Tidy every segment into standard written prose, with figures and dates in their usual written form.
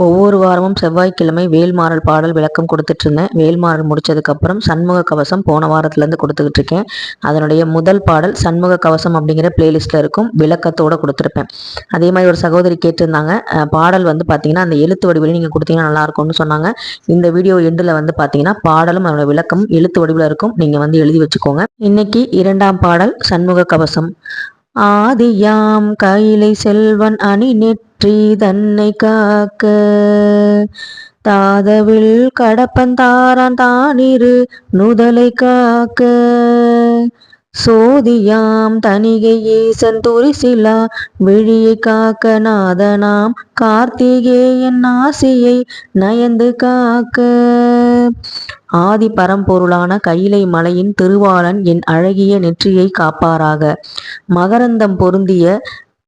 ஒவ்வொரு வாரமும் செவ்வாய்க்கிழமை வேல்மாறல் பாடல் விளக்கம் கொடுத்துட்டு இருந்தேன். வேல்மாறல் முடிச்சதுக்கப்புறம் சண்முக கவசம் போன வாரத்துலேருந்து கொடுத்துக்கிட்டு இருக்கேன். அதனுடைய முதல் பாடல் சண்முக கவசம் அப்படிங்கிற பிளேலிஸ்ட்டில் இருக்கும், விளக்கத்தோடு கொடுத்துருப்பேன். அதே மாதிரி ஒரு சகோதரி கேட்டிருந்தாங்க, பாடல் வந்து பார்த்தீங்கன்னா அந்த எழுத்து வடிவில் நீங்கள் கொடுத்தீங்கன்னா நல்லாயிருக்கும்னு சொன்னாங்க. இந்த வீடியோ எண்டில் வந்து பார்த்தீங்கன்னா பாடலும் அதோட விளக்கமும் எழுத்து வடிவில் இருக்கும், நீங்கள் வந்து எழுதி வச்சுக்கோங்க. இன்னைக்கு 2ஆம் பாடல் சண்முக கவசம். ஆதியாம் கையிலை செல்வன் அணி நெற்றி தன்னை காக்க, தாதவில் கடப்பந்தாரான் தானிரு நுதலை காக்க, சோதியாம் தனிகை ஈசன் துரிசிலா விழியை காக்க, நாதனாம் கார்த்திகேயன் ஆசியை நயந்து காக்க, ஆதி பரம்பொருளான கையிலை மலையின் திருவாளன் என் அழகிய நெற்றியை காப்பாராக, மகரந்தம் பொருந்திய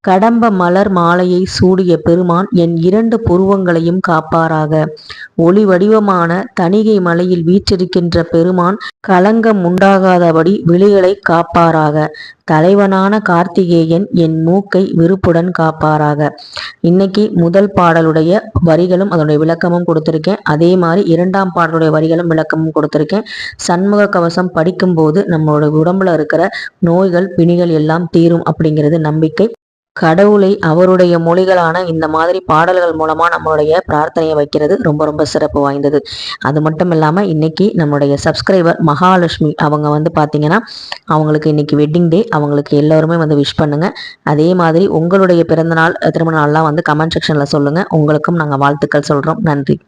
கடம்ப மலர் மாலையை சூடிய பெருமான் என் 2 புருவங்களையும் காப்பாராக, ஒளி வடிவமான தணிகை மலையில் வீற்றிருக்கின்ற பெருமான் களங்கம் உண்டாகாதபடி விழிகளை காப்பாராக, தலைவனான கார்த்திகேயன் என் மூக்கை விருப்புடன் காப்பாராக. இன்னைக்கு முதல் பாடலுடைய வரிகளும் அதனுடைய விளக்கமும் கொடுத்துருக்கேன். அதே மாதிரி 2ஆம் பாடலுடைய வரிகளும் விளக்கமும் கொடுத்துருக்கேன். சண்முக கவசம் படிக்கும்போது நம்மளோட உடம்புல இருக்கிற நோய்கள் பிணிகள் எல்லாம் தீரும் அப்படிங்கிறது நம்பிக்கை. கடவுளை அவருடைய மொழிகளான இந்த மாதிரி பாடல்கள் மூலமாக நம்மளுடைய பிரார்த்தனையை வைக்கிறது ரொம்ப ரொம்ப சிறப்பு வாய்ந்தது. அது மட்டும் இல்லாமல் இன்னைக்கு நம்மளுடைய சப்ஸ்கிரைபர் மகாலட்சுமி அவங்க வந்து பார்த்தீங்கன்னா அவங்களுக்கு இன்னைக்கு வெட்டிங் டே. அவங்களுக்கு எல்லோருமே வந்து விஷ் பண்ணுங்கள். அதே மாதிரி உங்களுடைய பிறந்தநாள் திருமண நாள்லாம் வந்து கமெண்ட் செக்ஷனில் சொல்லுங்கள். உங்களுக்கும் நாங்கள் வாழ்த்துக்கள் சொல்கிறோம். நன்றி.